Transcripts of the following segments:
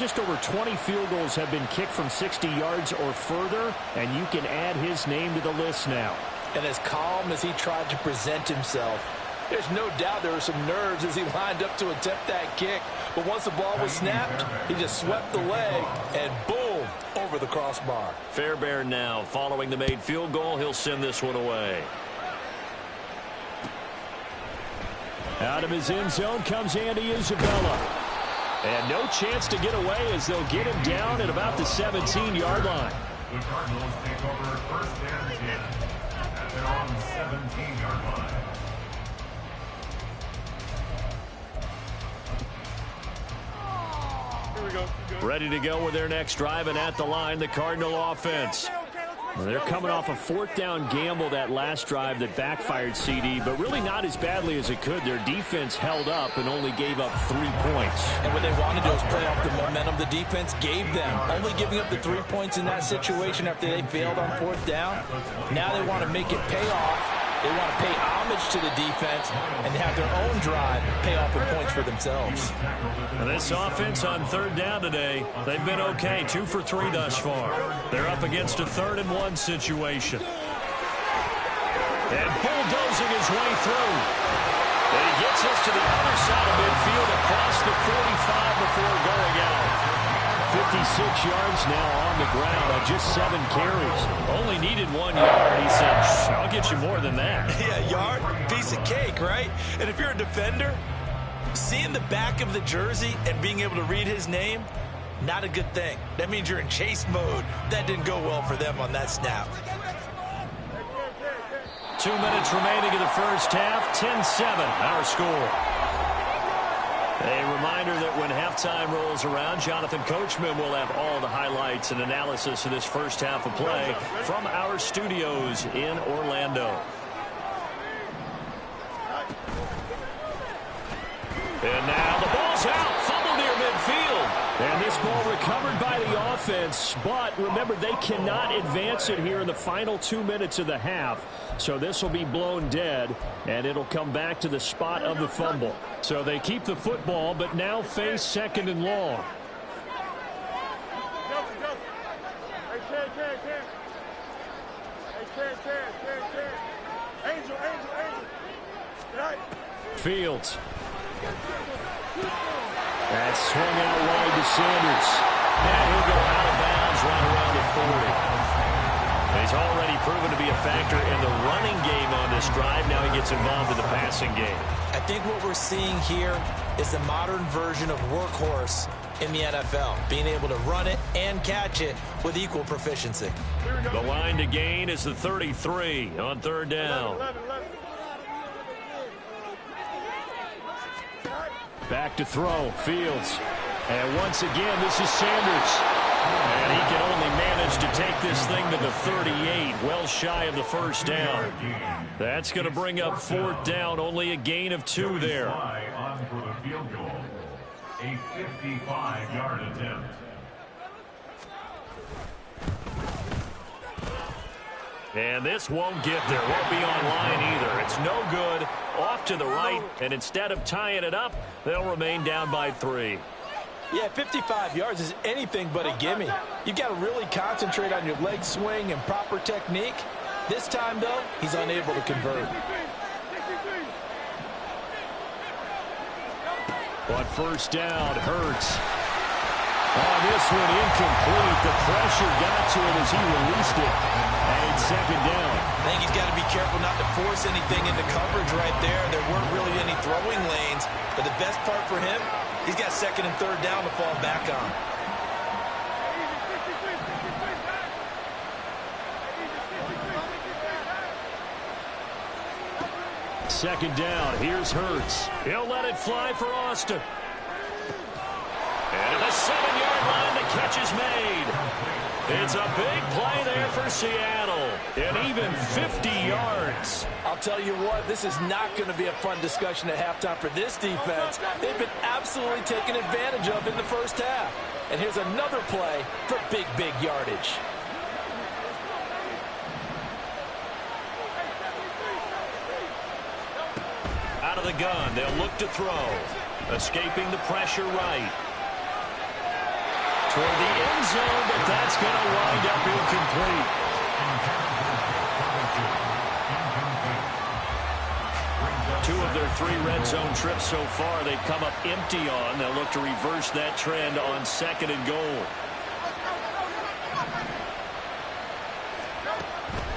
Just over 20 field goals have been kicked from 60 yards or further, and you can add his name to the list now. And as calm as he tried to present himself, there's no doubt there were some nerves as he lined up to attempt that kick. But once the ball was snapped, he just swept the leg, and boom, over the crossbar. Fairbairn now, following the made field goal, he'll send this one away. Out of his end zone comes Andy Isabella. And no chance to get away as they'll get him down at about the 17-yard line. The Cardinals take over first and 10 at their own 17-yard line. Ready to go with their next drive, and at the line, the Cardinal offense. Well, they're coming off a fourth down gamble that last drive that backfired, CD, but really not as badly as it could. Their defense held up and only gave up 3 points. And what they wanted to do is play off the momentum the defense gave them. Only giving up the 3 points in that situation after they failed on fourth down. Now they want to make it pay off. They want to pay homage to the defense and have their own drive pay off with points for themselves. And this offense on third down today, they've been okay, 2 for 3 thus far. They're up against a 3rd-and-1 situation. And bulldozing his way through. And he gets us to the other side of midfield across the 45 before going out. 56 yards now on the ground on just 7 carries. Only needed 1 yard. He said, I'll get you more than that. Yeah, yard, piece of cake, right? And if you're a defender, seeing the back of the jersey and being able to read his name, not a good thing. That means you're in chase mode. That didn't go well for them on that snap. 2 minutes remaining in the first half. 10-7, our score. A reminder that when halftime rolls around, Jonathan Coachman will have all the highlights and analysis of this first half of play from our studios in Orlando. And now the ball's out, fumble near midfield. And this ball recovered by the offense, but remember, they cannot advance it here in the final 2 minutes of the half. So this will be blown dead, and it'll come back to the spot of the fumble. So they keep the football, but now face 2nd and long. Fields. That's swung out wide to Sanders. And he'll go out of bounds right around the 40. He's already proven to be a factor in the running game on this drive. Now he gets involved in the passing game. I think what we're seeing here is the modern version of workhorse in the NFL, being able to run it and catch it with equal proficiency. The line to gain is the 33 on 3rd down. Back to throw, Fields. And once again, this is Sanders. And he can only manage to take this thing to the 38, well shy of the first down. That's going to bring up 4th down, only a gain of 2 there. On for the field goal. A 55-yard attempt. And this won't get there. Won't be on line either. It's no good. Off to the right, and instead of tying it up, they'll remain down by 3. Yeah, 55 yards is anything but a gimme. You've got to really concentrate on your leg swing and proper technique. This time, though, he's unable to convert. But first down, Hurts. Oh, this one incomplete. The pressure got to him as he released it. And it's 2nd down. I think he's got to be careful not to force anything into coverage right there. There weren't really any throwing lanes. But the best part for him, he's got 2nd and 3rd down to fall back on. Second down. Here's Hurts. He'll let it fly for Austin. And at the 7-yard line, the catch is made. It's a big play there for Seattle. And even 50 yards. I'll tell you what, this is not going to be a fun discussion at halftime for this defense. They've been absolutely taken advantage of in the first half. And here's another play for big, big yardage. Out of the gun, they'll look to throw. Escaping the pressure right. toward the end zone, but that's going to wind up incomplete. Two of their 3 red zone trips so far, they've come up empty on. They'll look to reverse that trend on 2nd and goal.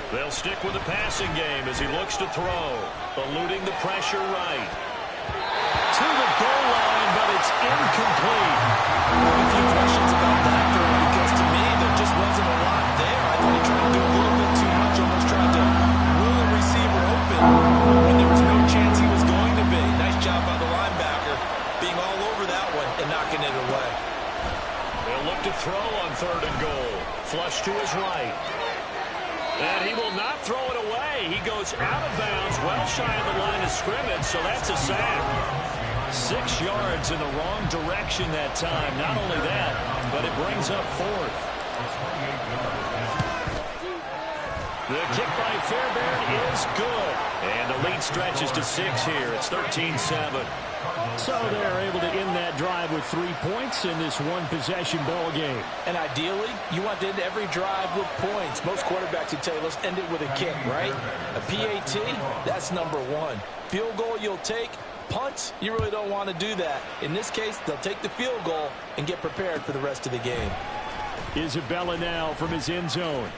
They'll stick with the passing game as he looks to throw. Eluding the pressure right. To the goal line, but it's incomplete. A few questions about that throw, because to me, there just wasn't a lot there. I thought he tried to do a little bit too much, almost tried to rule the receiver open when there was no chance he was going to be. Nice job by the linebacker being all over that one and knocking it away. They'll look to throw on 3rd and goal. Flush to his right. And he will not throw it away. He goes out of bounds, well shy of the line of scrimmage, so that's a sack. 6 yards in the wrong direction that time. Not only that, but it brings up 4th. The kick by Fairbairn is good. And the lead stretches to 6 here. It's 13-7. So they're able to end that drive with 3 points in this one-possession ball game. And ideally, you want to end every drive with points. Most quarterbacks would tell you, let's end it with a kick, right? A PAT, that's number 1. Field goal you'll take. Punts, you really don't want to do that. In this case, they'll take the field goal and get prepared for the rest of the game. Isabella now from his end zone.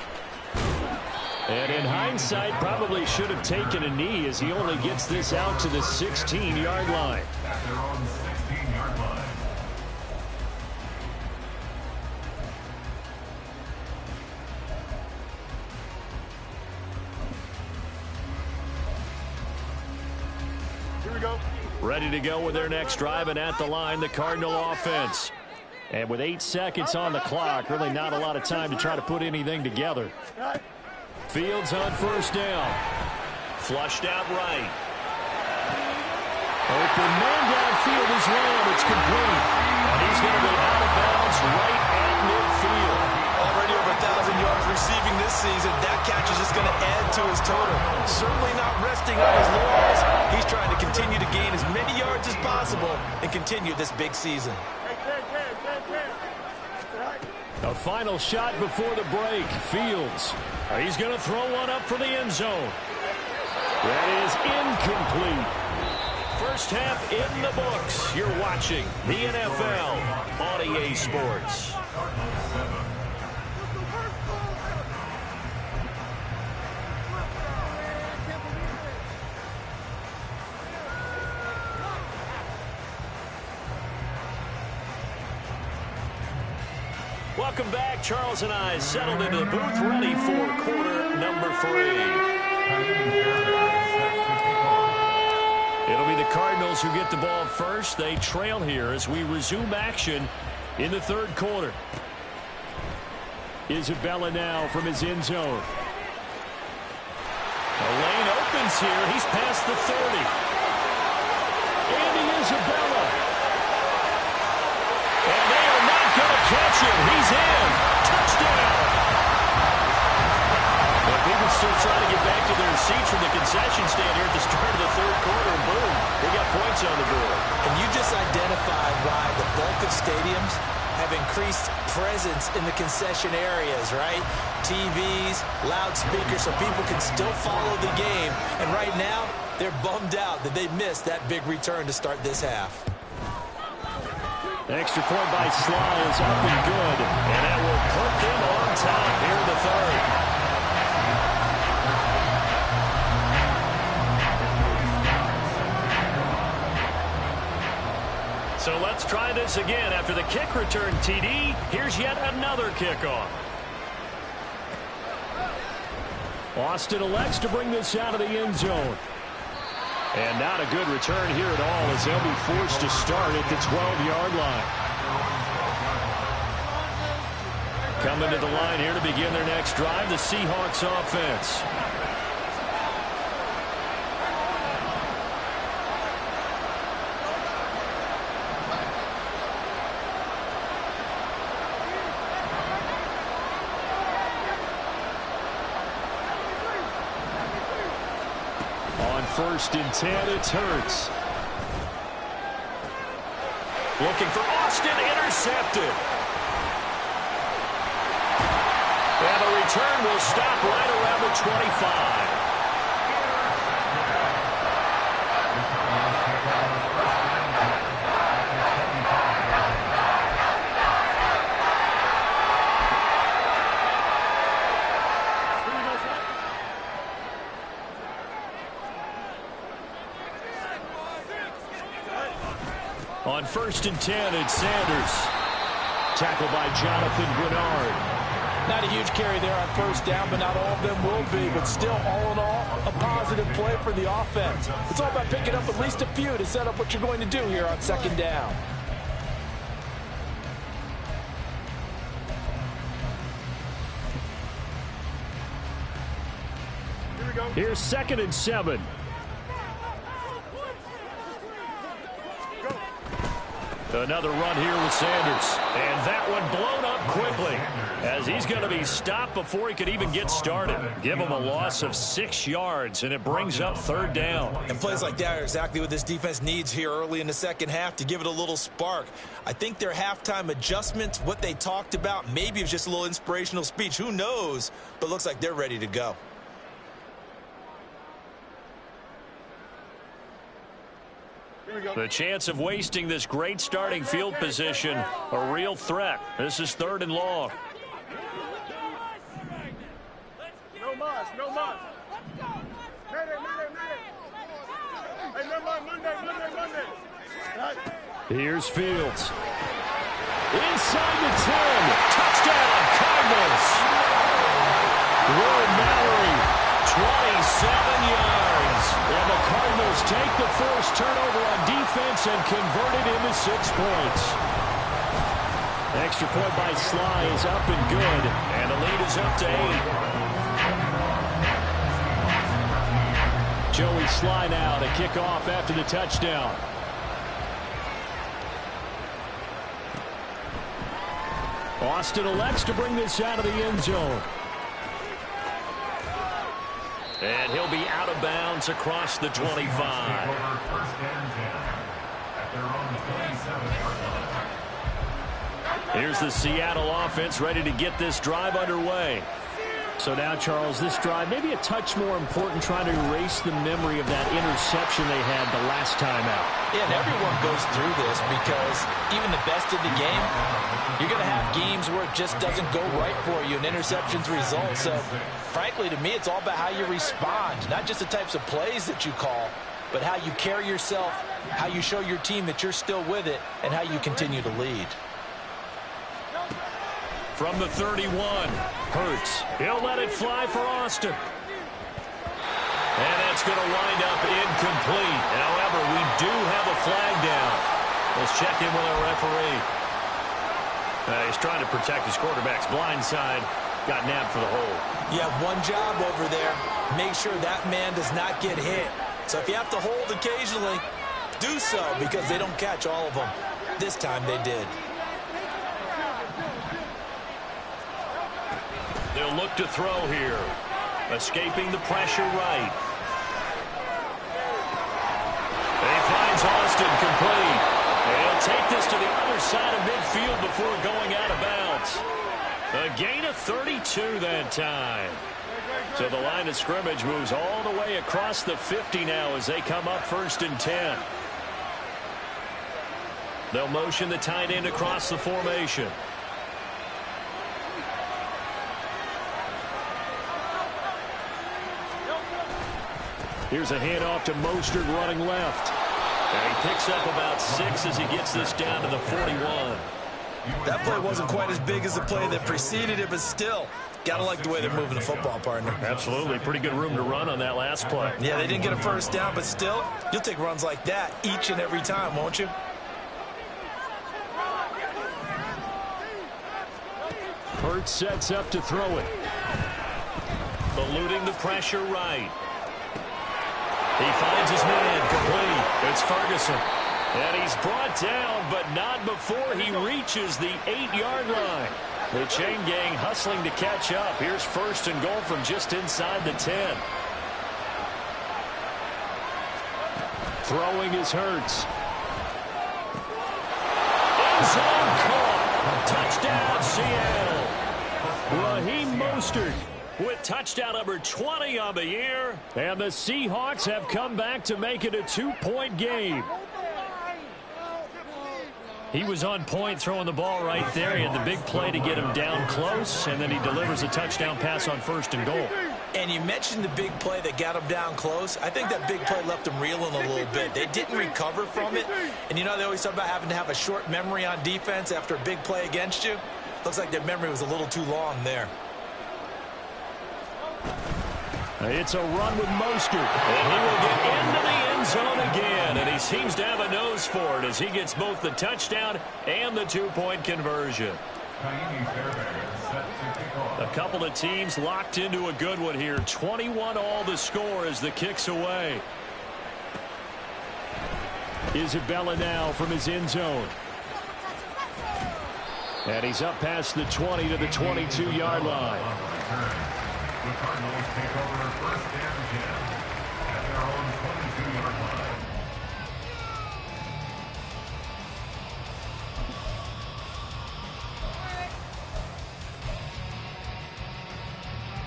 And in hindsight, probably should have taken a knee as he only gets this out to the 16-yard line. At their own 16-yard line. Here we go. Ready to go with their next drive, and at the line, the Cardinal offense. And with 8 seconds on the clock, really not a lot of time to try to put anything together. Fields on 1st down. Flushed out right. Open man downfield is Lamb. It's complete. And he's going to be out of bounds right at midfield. Already over 1,000 yards receiving this season. That catch is just going to add to his total. Certainly not resting on his laurels. He's trying to continue to gain as many yards as possible and continue this big season. A final shot before the break. Fields. He's going to throw one up for the end zone. That is incomplete. First half in the books. You're watching the NFL on EA Sports. Welcome back. Charles and I settled into the booth, ready for quarter number 3. It'll be the Cardinals who get the ball first. They trail here as we resume action in the 3rd quarter. Isabella now from his end zone. The lane opens here. He's past the 30. Andy Isabella. And they are not going to catch him. He's in. Touchdown. Well, people still trying to get back to their seats from the concession stand here at the start of the 3rd quarter. And boom, they got points on the board. And you just identified why the bulk of stadiums have increased presence in the concession areas, right? TVs, loudspeakers, so people can still follow the game. And right now, they're bummed out that they missed that big return to start this half. Extra point by Sly is up and good. And that will put them on top here in the 3rd. So let's try this again. After the kick return, TD, here's yet another kickoff. Austin elects to bring this out of the end zone. And not a good return here at all as they'll be forced to start at the 12-yard line. Coming to the line here to begin their next drive, the Seahawks offense. On 1st and 10, it's Hurts. Looking for Austin, intercepted. return will stop right around the 25. On 1st and 10, it's Sanders. Tackled by Jonathan Grenard. Not a huge carry there on 1st down, but not all of them will be. But still, all in all, a positive play for the offense. It's all about picking up at least a few to set up what you're going to do here on 2nd down. Here's 2nd and 7. Another run here with Sanders. And that one blown up quickly as he's going to be stopped before he could even get started. Give him a loss of 6 yards, and it brings up 3rd down. And plays like that are exactly what this defense needs here early in the 2nd half to give it a little spark. I think their halftime adjustments, what they talked about, maybe it was just a little inspirational speech. Who knows? But looks like they're ready to go. The chance of wasting this great starting field position, a real threat. This is 3rd and long. No mas, no mas. Hey, Monday. Here's Fields. Inside the 10. Touchdown, Cardinals. Will Mallory, 27 yards. And the Cardinals take the first turnover on defense and convert it into 6 points. Extra point by Sly is up and good. And the lead is up to 8. Joey Sly now to kick off after the touchdown. Austin elects to bring this out of the end zone. And he'll be out of bounds across the 25. Here's the Seattle offense ready to get this drive underway. So now, Charles, this drive maybe a touch more important, trying to erase the memory of that interception they had the last time out. Yeah, and everyone goes through this because even the best in the game, you're going to have games where it just doesn't go right for you and interceptions result. So, frankly, to me, it's all about how you respond, not just the types of plays that you call, but how you carry yourself, how you show your team that you're still with it, and how you continue to lead. From the 31, Hurts. He'll let it fly for Austin. And that's going to wind up incomplete. However, we do have a flag down. Let's check in with our referee. He's trying to protect his quarterback's blind side. Got nabbed for the hold. You have one job over there. Make sure that man does not get hit. So if you have to hold occasionally, do so because they don't catch all of them. This time they did. They'll look to throw here. Escaping the pressure right. He finds Austin complete. And he'll take this to the other side of midfield before going out of bounds. A gain of 32 that time. So the line of scrimmage moves all the way across the 50 now as they come up 1st and 10. They'll motion the tight end across the formation. Here's a handoff to Mostert running left. And he picks up about 6 as he gets this down to the 41. That play wasn't quite as big as the play that preceded it, but still, got to like the way they're moving the football, partner. Absolutely. Pretty good room to run on that last play. Yeah, they didn't get a first down, but still, you'll take runs like that each and every time, won't you? Hurts sets up to throw it. Eluding the pressure right. He finds his man complete. It's Ferguson. And he's brought down, but not before he reaches the 8-yard line. The chain gang hustling to catch up. Here's 1st and goal from just inside the 10. Throwing is Hurts. End zone caught. Touchdown, Seattle. Raheem Mostert Mostert with touchdown number 20 on the year. And the Seahawks have come back to make it a 2-point game. He was on point throwing the ball right there. He had the big play to get him down close, and then he delivers a touchdown pass on 1st and goal. And you mentioned the big play that got him down close. I think that big play left him reeling a little bit. They didn't recover from it. And you know, they always talk about having to have a short memory on defense after a big play against you. Looks like their memory was a little too long there. It's a run with Mostert, and he will get into the end zone again, and he seems to have a nose for it as he gets both the touchdown and the 2-point conversion. A couple of teams locked into a good one here. 21 all the score as the kick's away. Isabella now from his end zone. And he's up past the 20 to the 22-yard line. The Cardinals take over 1st and 10 at their own 22-yard line.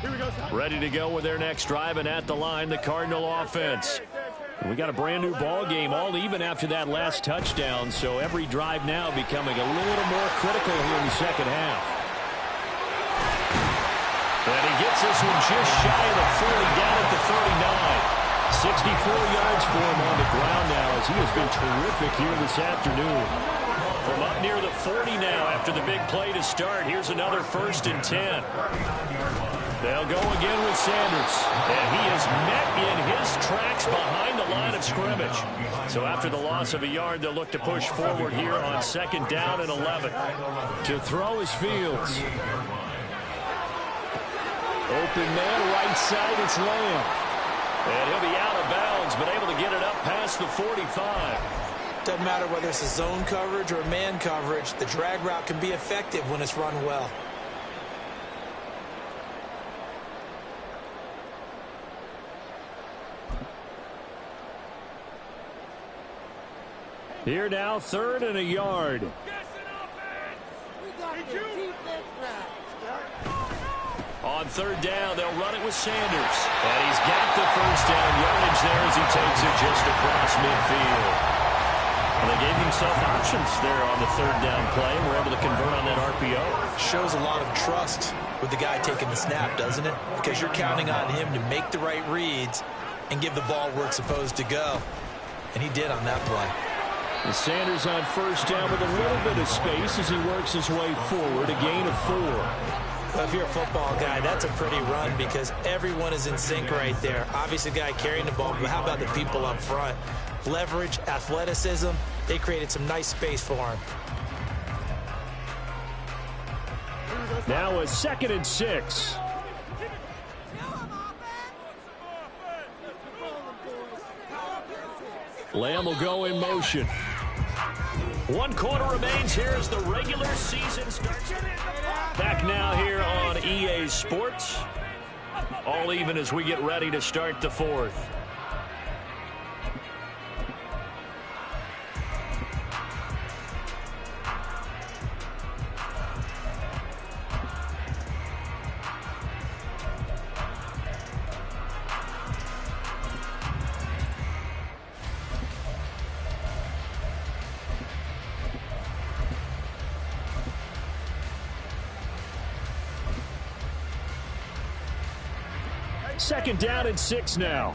Here we go, son. Ready to go with their next drive, and at the line, the Cardinal offense. We got a brand new ball game, all even after that last touchdown, so every drive now becoming a little more critical here in the second half. And he gets this one just shy of the 40, down at the 39. 64 yards for him on the ground now as he has been terrific here this afternoon. From up near the 40 now after the big play to start, here's another 1st and 10. They'll go again with Sanders, and he is met in his tracks behind the line of scrimmage. So after the loss of a yard, they'll look to push forward here on 2nd down and 11. To throw is Fields. Open man, right side, it's Lamb. And he'll be out of bounds, but able to get it up past the 45. Doesn't matter whether it's a zone coverage or man coverage, the drag route can be effective when it's run well. Here now, 3rd and a yard. On 3rd down, they'll run it with Sanders. And he's got the 1st down yardage there as he takes it just across midfield. And they gave themselves options there on the 3rd down play, and were able to convert on that RPO. Shows a lot of trust with the guy taking the snap, doesn't it? Because you're counting on him to make the right reads and give the ball where it's supposed to go. And he did on that play. And Sanders on 1st down with a little bit of space as he works his way forward, a gain of 4. Well, if you're a football guy, that's a pretty run because everyone is in sync right there. Obviously, the guy carrying the ball, but how about the people up front? Leverage, athleticism, they created some nice space for him. Now a 2nd and 6. Lamb will go in motion. 1 quarter remains here as the regular season starts. Back now here on EA Sports. All even as we get ready to start the 4th. Second down and 6 now.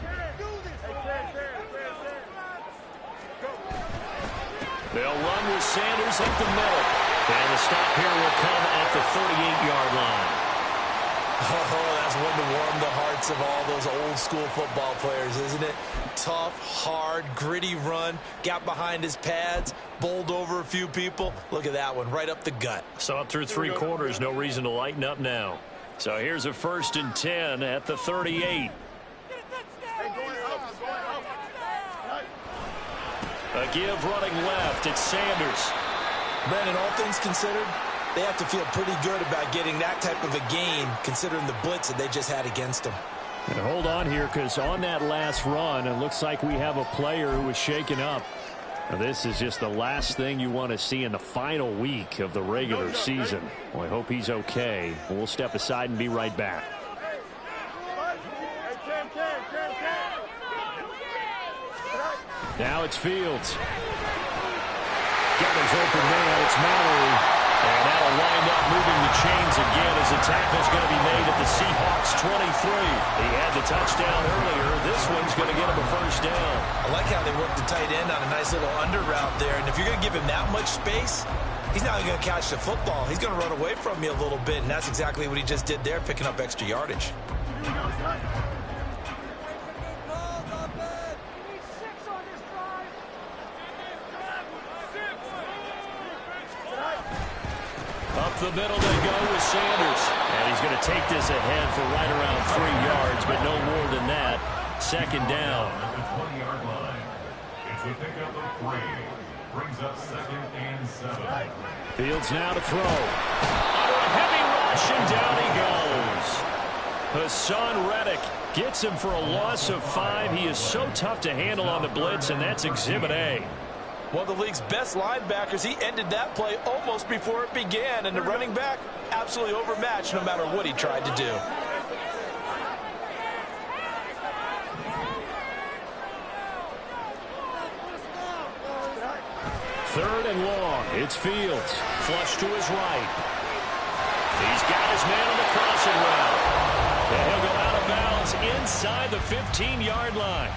They'll run with Sanders up the middle. And the stop here will come at the 38-yard line. Oh, that's one to warm the hearts of all those old school football players, isn't it? Tough, hard, gritty run. Got behind his pads, bowled over a few people. Look at that one, right up the gut. So up through 3 quarters, no reason to lighten up now. So here's a 1st and 10 at the 38. A give running left. It's Sanders. Brandon, all things considered, they have to feel pretty good about getting that type of a gain considering the blitz that they just had against them. And hold on here because on that last run, it looks like we have a player who was shaken up. Now, this is just the last thing you want to see in the final week of the regular season. Well, I hope he's okay. We'll step aside and be right back. Now it's Fields. Got his open man. It's Mallory. And that'll wind up moving the chains again as the tackle's going to be made at the Seahawks 23. He had the touchdown earlier. This one's going to get him a first down. I like how they worked the tight end on a nice little under route there. And if you're going to give him that much space, he's not going to catch the football. He's going to run away from me a little bit. And that's exactly what he just did there, picking up extra yardage. Up the middle they go with Sanders. And he's going to take this ahead for right around 3 yards, but no more than that. Second down. At the 20-yard line. It's a pickup of 3. Brings up 2nd and 7. Fields now to throw. Under a heavy rush, and down he goes. Hassan Reddick gets him for a loss of 5. He is so tough to handle on the blitz, and that's Exhibit A. One of the league's best linebackers. He ended that play almost before it began. And the running back, absolutely overmatched no matter what he tried to do. Third and long. It's Fields. Flush to his right. He's got his man on the crossing route. And he'll go out of bounds inside the 15-yard line.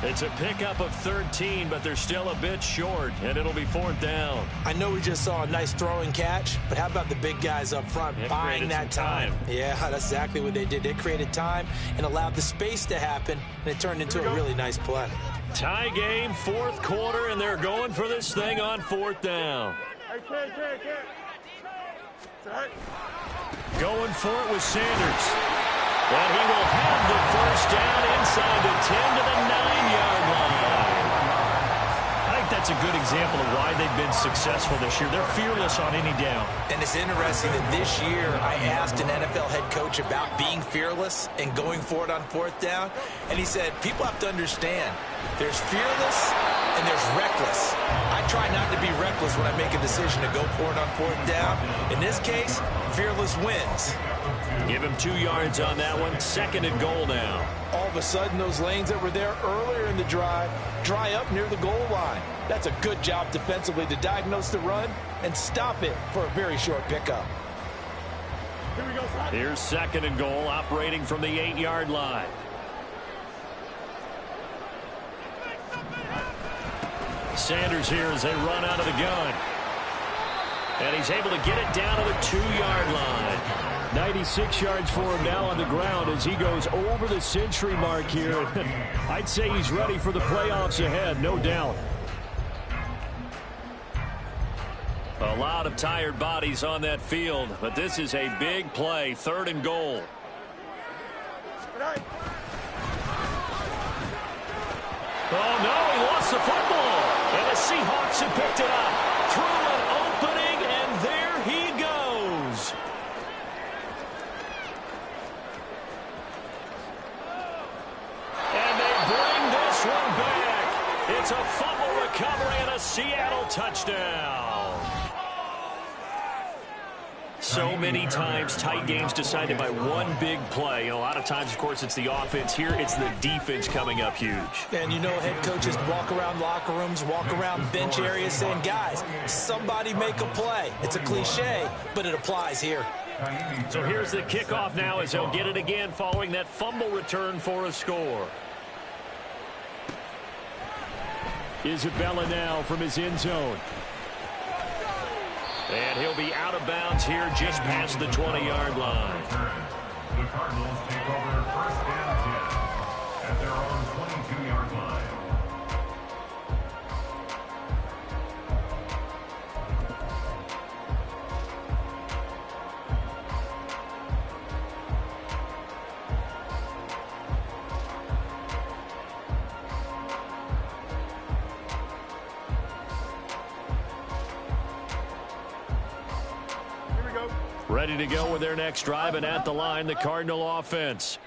It's a pickup of 13, but they're still a bit short, and it'll be 4th down. I know we just saw a nice throwing catch, but how about the big guys up front buying that time? Yeah, that's exactly what they did. They created time and allowed the space to happen, and it turned into a really nice play. Tie game, 4th quarter, and they're going for this thing on 4th down. Going for it with Sanders. And he will have the first down inside the 10 to the 9-yard line. I think that's a good example of why they've been successful this year. They're fearless on any down. And it's interesting that this year I asked an NFL head coach about being fearless and going for it on 4th down. And he said, people have to understand, there's fearless and there's reckless. I try not to be reckless when I make a decision to go for it on 4th down. In this case, fearless wins. Give him 2 yards on that one. 2nd and goal now. All of a sudden, those lanes that were there earlier in the drive dry up near the goal line. That's a good job defensively to diagnose the run and stop it for a very short pickup. Here's 2nd and goal, operating from the 8-yard line. Sanders here as they run out of the gun. And he's able to get it down to the 2-yard line. 96 yards for him now on the ground as he goes over the century mark here. I'd say he's ready for the playoffs ahead, no doubt. A lot of tired bodies on that field, but this is a big play. 3rd and goal. Oh, no, he lost the football. And the Seahawks have picked it up. Through an opening, and there he goes. And they bring this one back. It's a fumble recovery and a Seattle touchdown. So many times tight games decided by one big play. And a lot of times, of course, it's the offense. Here, it's the defense coming up huge. And you know head coaches walk around locker rooms, walk around bench areas saying, guys, somebody make a play. It's a cliche, but it applies here. So here's the kickoff now as they'll get it again following that fumble return for a score. Isabella now from his end zone. And he'll be out of bounds here just past the 20-yard line. The Cardinals take over 1st and 10 at their own 22-yard line. Ready to go with their next drive, and at the line, the Cardinal offense.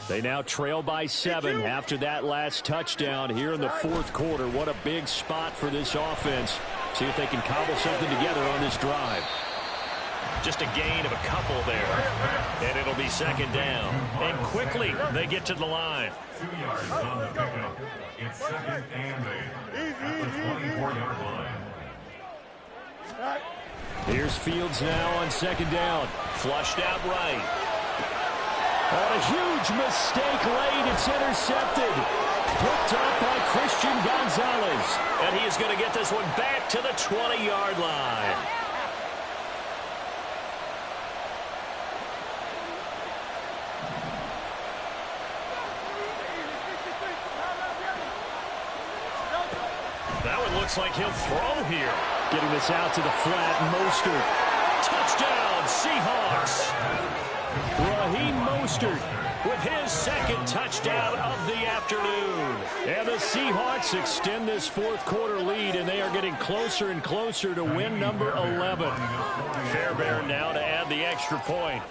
They now trail by 7 after that last touchdown here in the fourth quarter. What a big spot for this offense. See if they can cobble something together on this drive. Just a gain of a couple there. And it'll be second down. And quickly they get to the line. 2 yards on the pickup. It's second and 8 at the 24-yard line. Here's Fields now on second down. Flushed out right. On a huge mistake late. It's intercepted. Picked up by Christian Gonzalez. And he is going to get this one back to the 20-yard line. That one looks like he'll throw here. Getting this out to the flat. Mostert. Touchdown, Seahawks. Raheem Mostert with his second touchdown of the afternoon. And the Seahawks extend this fourth quarter lead, and they are getting closer and closer to win number 11. Fairbairn now to add the extra point.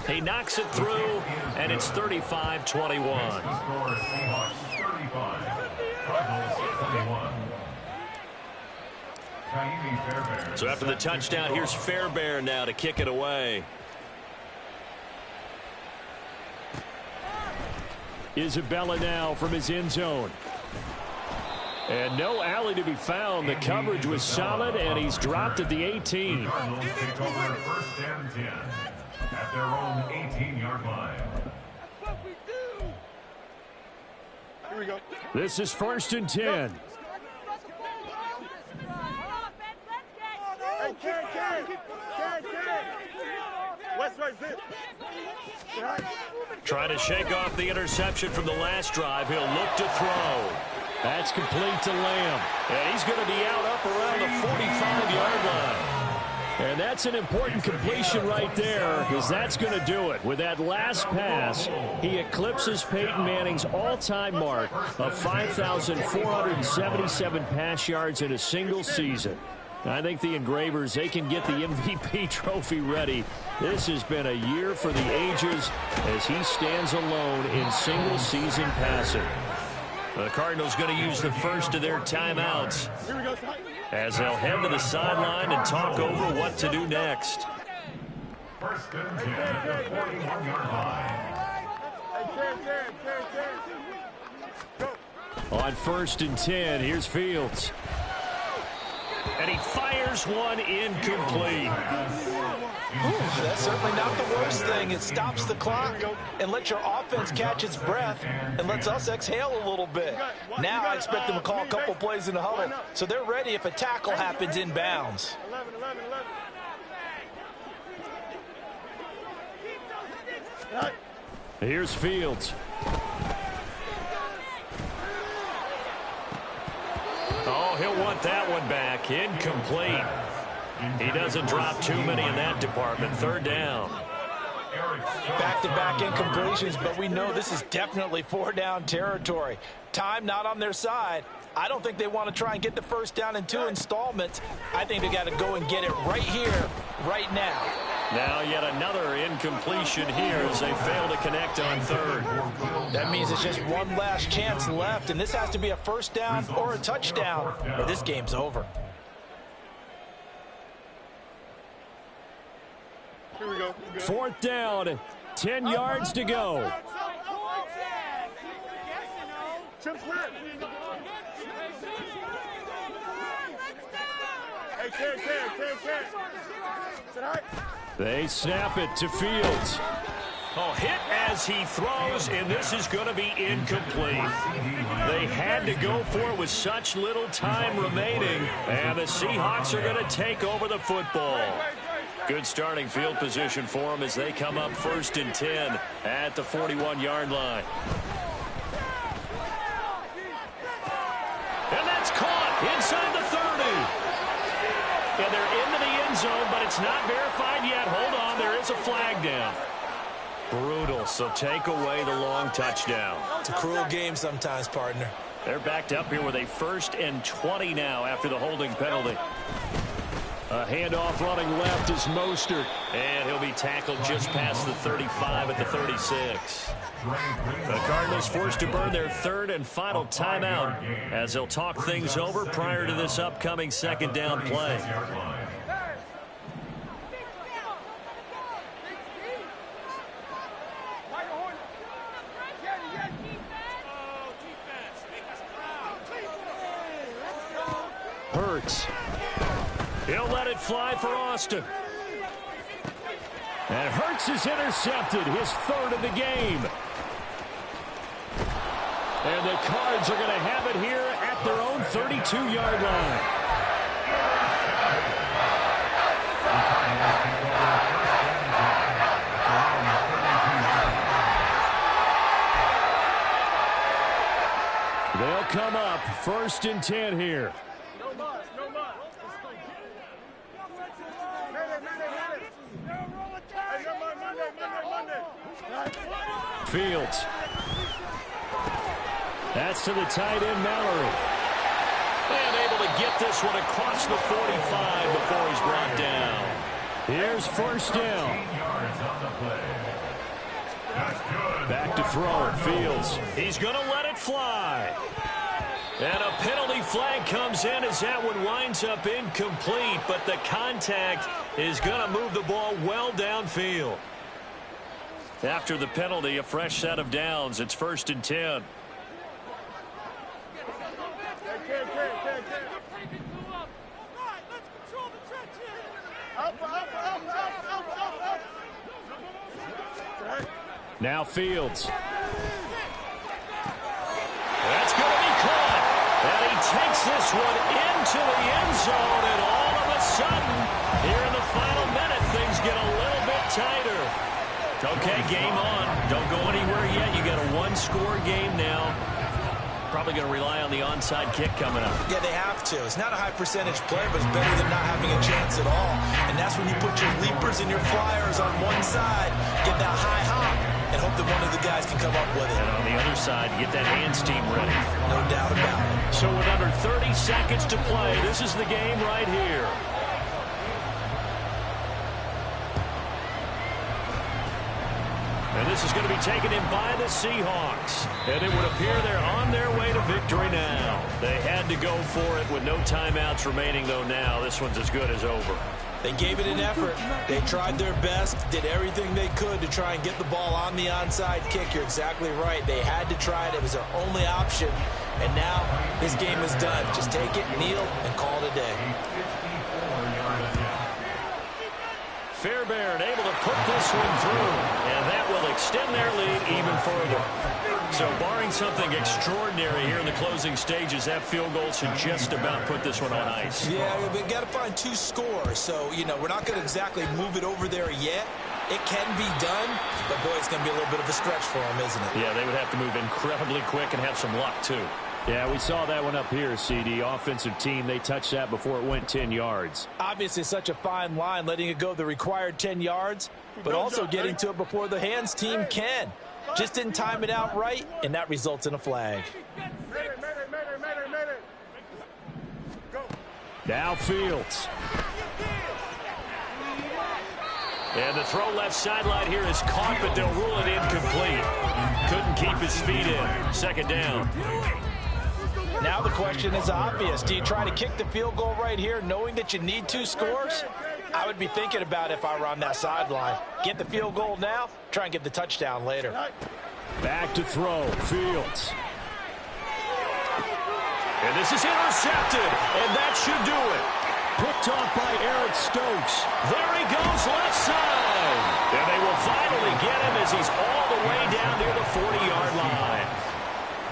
He knocks it through, and it's 35-21. Score Seahawks 35. Cardinals 21. So after the touchdown, here's Fairbairn now to kick it away. Isabella now from his end zone. And no alley to be found. The coverage was solid, and he's dropped at the 18. The Cardinals take over first and 10 at their own 18-yard line. Here we go. This is first and 10. Hey, Ken. West right zip. Trying to shake off the interception from the last drive. He'll look to throw. That's complete to Lamb. And he's going to be out up around the 45-yard line. And that's an important completion right there, because that's going to do it. With that last pass, he eclipses Peyton Manning's all-time mark of 5,477 pass yards in a single season. I think the Engravers, they can get the MVP trophy ready. This has been a year for the ages as he stands alone in single-season passing. The Cardinals going to use the first of their timeouts as they'll head to the sideline and talk over what to do next. First and 10 at the 41-yard line. On first and 10, here's Fields. And he fires one incomplete. That's certainly not the worst thing. It stops the clock and lets your offense catch its breath and lets us exhale a little bit. Now I expect them to call a couple plays in the huddle, so they're ready if a tackle happens in bounds. 11. Here's Fields. Oh, he'll want that one back. Incomplete. He doesn't drop too many in that department. Third down. Back-to-back incompletions, but we know this is definitely four-down territory. Time not on their side. I don't think they want to try and get the first down in 2 installments. I think they got to go and get it right here, right now. Now yet another incompletion here as they fail to connect on third. That means it's just one last chance left, and this has to be a first down or a touchdown, or this game's over. Here we go. Fourth down, 10 yards to go. Chip snap. Hey, Ken. Sit high. They snap it to Fields. Oh, hit as he throws, and this is going to be incomplete. They had to go for it with such little time remaining, and the Seahawks are going to take over the football. Good starting field position for them as they come up first and 10 at the 41-yard line. And that's caught inside the 30. And they're into the end zone, but it's not verified yet. Hold on, there is a flag down. Brutal, so take away the long touchdown. It's a cruel game sometimes, partner. They're backed up here with a 1st and 20 now after the holding penalty. A handoff running left is Mostert. And he'll be tackled just past the 35 at the 36. The Cardinals forced to burn their third and final timeout as they'll talk things over prior to this upcoming second down play. Hurts. He'll let it fly for Austin. And Hurts is intercepted, his third of the game. And the Cards are going to have it here at their own 32-yard line. They'll come up 1st and 10 here. Fields. That's to the tight end, Mallory. And able to get this one across the 45 before he's brought down. Here's 1st down. Back to throw. Fields. He's going to let it fly. And a penalty flag comes in as that one winds up incomplete, but the contact is going to move the ball well downfield. After the penalty, a fresh set of downs. It's 1st and 10. Now Fields. That's going to be caught. And he takes this one into the end zone, and all of a sudden, here in the final minute, things get a little bit tighter. Okay, game on. Don't go anywhere yet. You got a one-score game now. Probably going to rely on the onside kick coming up. Yeah, they have to. It's not a high percentage play, but it's better than not having a chance at all. And that's when you put your leapers and your flyers on one side, get that high hop, and hope that one of the guys can come up with it. And on the other side, get that hands team ready. No doubt about it. So with under 30 seconds to play, this is the game right here. And this is going to be taken in by the Seahawks. And it would appear they're on their way to victory now. They had to go for it with no timeouts remaining, though now this one's as good as over. They gave it an effort. They tried their best, did everything they could to try and get the ball on the onside kick. You're exactly right. They had to try it. It was their only option. And now this game is done. Just take it, kneel, and call it a day. Fairbairn able to put this one through, and that will extend their lead even further. So barring something extraordinary here in the closing stages, that field goal should just about put this one on ice. Yeah, we've got to find 2 scores. So, you know, we're not going to exactly move it over there yet. It can be done, but boy, it's going to be a little bit of a stretch for them, isn't it? Yeah, they would have to move incredibly quick and have some luck, too. Yeah, we saw that one up here, CD. Offensive team, they touched that before it went 10 yards. Obviously, such a fine line, letting it go the required 10 yards, but also getting to it before the hands team can. Just didn't time it out right, and that results in a flag. Now Fields. And the throw left sideline here is caught, but they'll rule it incomplete. Couldn't keep his feet in. 2nd down. Now the question is obvious. Do you try to kick the field goal right here knowing that you need 2 scores? I would be thinking about it if I were on that sideline. Get the field goal now, try and get the touchdown later. Back to throw. Fields. And this is intercepted, and that should do it. Picked off by Eric Stokes. There he goes left side. And they will finally get him as he's all the way down near the 40-yard line.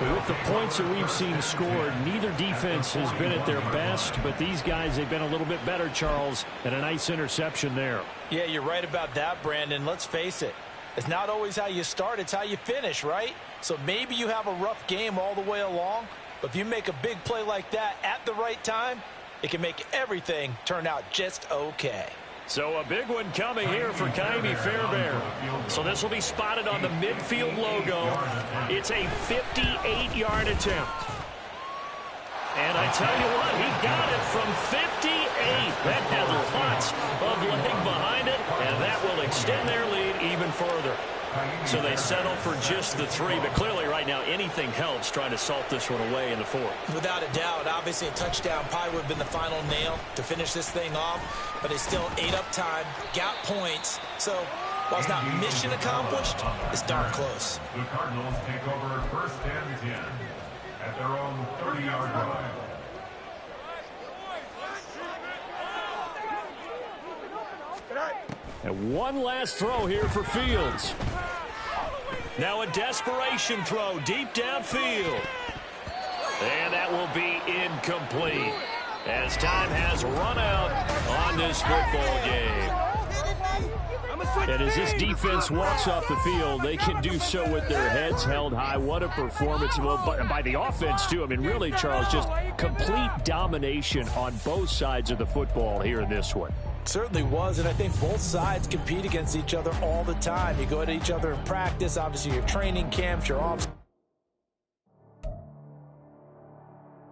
With the points that we've seen scored, neither defense has been at their best, but these guys, they've been a little bit better, Charles, and a nice interception there. Yeah, you're right about that, Brandon. Let's face it. It's not always how you start, it's how you finish, right? So maybe you have a rough game all the way along, but if you make a big play like that at the right time, it can make everything turn out just okay. So a big one coming here for Ka'imi Fairbairn. So this will be spotted on the midfield logo. It's a 58-yard attempt. And I tell you what, he got it from 58. That had lots of leg behind it, and that will extend their lead even further. So they settle for just the 3, but clearly right now anything helps trying to salt this one away in the 4th. Without a doubt, obviously a touchdown probably would have been the final nail to finish this thing off, but it's still ate up time, got points, so while it's not mission accomplished, it's darn close. The Cardinals take over 1st and 10 at their own 30-yard line. And one last throw here for Fields. Now a desperation throw deep downfield. And that will be incomplete as time has run out on this football game. And as this defense walks off the field, they can do so with their heads held high. What a performance by the offense, too. I mean, really, Charles, just complete domination on both sides of the football here in this one. Certainly was, and I think both sides compete against each other all the time. You go at each other in practice, obviously your training camps, your off.